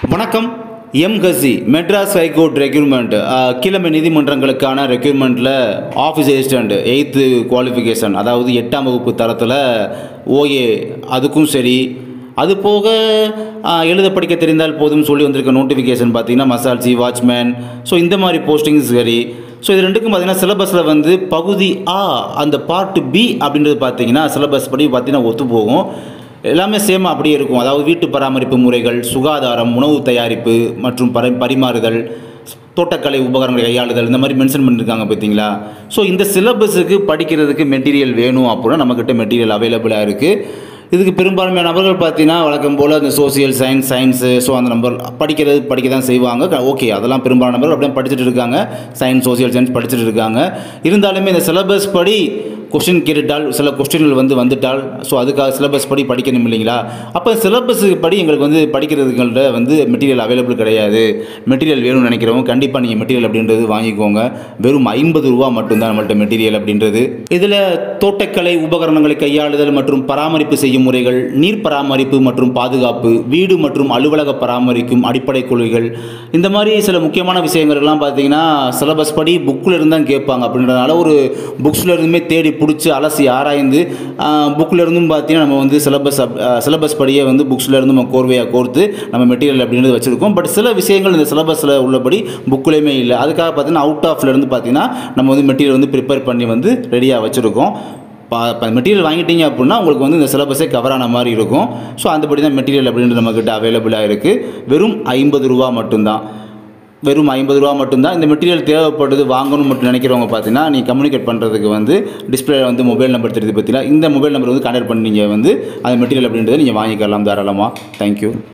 வணக்கம். எம்கசி Madras high court requirement கீழமை நீதிமன்றங்களுக்கான ரெக்யூர்மெண்ட்டில் ஆஃபீஸ் அசிஸ்டண்ட் 8th குவாலிஃபிகேஷன், அதாவது 8ஆம் வகுப்பு தரத்தில் ஓஏ, அதுக்கும் சரி, அது போக எழுத படிக்க தெரிந்தால் போதும் சொல்லி வந்திருக்க நோட்டிஃபிகேஷன் பார்த்தீங்கன்னா மசால்சி, வாட்ச்மேன், ஸோ இந்த மாதிரி போஸ்டிங்ஸ் சரி. ஸோ இது ரெண்டுக்கும் பார்த்தீங்கன்னா சிலபஸில் வந்து பகுதி ஆ அந்த பார்ட் பி அப்படின்றது பார்த்தீங்கன்னா சிலபஸ் படி பார்த்தீங்கன்னா ஒத்து போகும். எல்லாமே சேமாக அப்படியே இருக்கும். அதாவது வீட்டு பராமரிப்பு முறைகள், சுகாதாரம், உணவு தயாரிப்பு மற்றும் பரிமாறுதல், தோட்டக்கலை உபகரணங்களை கையாளுதல், இந்த மாதிரி மென்ஷன் பண்ணியிருக்காங்க பார்த்தீங்களா. ஸோ இந்த சிலபஸுக்கு படிக்கிறதுக்கு மெட்டீரியல் வேணும் அப்படின்னா நம்மக்கிட்ட மெட்டீரியல் அவைலபிளாக இருக்குது. இதுக்கு பெரும்பான்மையான நபர்கள் பார்த்தீங்கன்னா வழக்கம் போல் அந்த சோசியல் சயின்ஸு, ஸோ அந்த நம்பர் படிக்க தான் செய்வாங்க. ஓகே, அதெல்லாம் பெரும்பாலான நபர்கள் அப்படியே படிச்சுட்டு இருக்காங்க. சயின்ஸ், சோசியல் சயின்ஸ் படிச்சுட்டு இருக்காங்க. இருந்தாலுமே இந்த சிலபஸ் படி கொஸ்டின் கேட்டுட்டால், சில கொஸ்டின்கள் வந்துட்டால், ஸோ அதுக்காக சிலபஸ் படி படிக்கணும் இல்லைங்களா. அப்போ சிலபஸுக்கு படி எங்களுக்கு படிக்கிறதுங்கள்ட்ட மெட்டீரியல் அவைலபிள் கிடையாது. மெட்டீரியல் வேணும்னு நினைக்கிறவங்க கண்டிப்பாக நீங்கள் மெட்டீரியல் அப்படின்றது வாங்கிக்கோங்க. வெறும் 50 ரூபா மட்டும்தான் நம்மள்ட்ட மெட்டீரியல் அப்படின்றது. இதில் தோட்டக்கலை உபகரணங்களை கையாளுதல் மற்றும் பராமரிப்பு செய்யும் முறைகள், நீர் பராமரிப்பு மற்றும் பாதுகாப்பு, வீடு மற்றும் அலுவலக பராமரிக்கும் அடிப்படை கொள்கைகள், இந்த மாதிரி சில முக்கியமான விஷயங்கள்லாம் பார்த்தீங்கன்னா சிலபஸ் படி புக்கில் இருந்து தான் கேட்பாங்க. அப்படின்றதுனால ஒரு புக்ஸில் இருந்துமே தேடி பிடிச்சி அலசி ஆராய்ந்து புக்கில் இருந்தும் பார்த்தீங்கன்னா நம்ம சிலபஸ் படியே புக்ஸில் இருந்து நம்ம கோர்வையாக கோர்த்து நம்ம மெட்டீரியல் அப்படின்றது வச்சுருக்கோம். பட் சில விஷயங்கள் இந்த சிலபஸில் உள்ளபடி புக்கிலையுமே இல்லை. அதுக்காக பார்த்தீங்கன்னா அவுட் ஆஃப்லேருந்து பார்த்தீங்கன்னா நம்ம மெட்டீரியல் ப்ரிப்பேர் பண்ணி ரெடியாக வச்சுருக்கோம். மெட்டீரியல் வாங்கிட்டீங்க அப்படின்னா உங்களுக்கு இந்த சிலபஸே கவர் ஆன மாதிரி இருக்கும். ஸோ அந்தபடி தான் மெட்டீரியல் அப்படின்றது நம்மக்கிட்ட அவைலபிளாக இருக்குது. வெறும் 50 ரூபா மட்டும்தான். வெறும் 50 ரூபா மட்டும்தான். இந்த மெட்டீரியல் தேவைப்படுது வாங்கணும் மட்டும் நினைக்கிறவங்க பார்த்தீங்கன்னா நீங்கள் கம்யூனிகேட் பண்ணுறதுக்கு டிஸ்பிளேல மொபைல் நம்பர் தெரியுது பார்த்தீங்கன்னா, இந்த மொபைல் நம்பர் கான்டாக்ட் பண்ணி நீங்கள் அந்த மெட்டீரியல் அப்படின்றத நீங்கள் வாங்கிக்கலாம் தாராளமாக. தேங்க்யூ.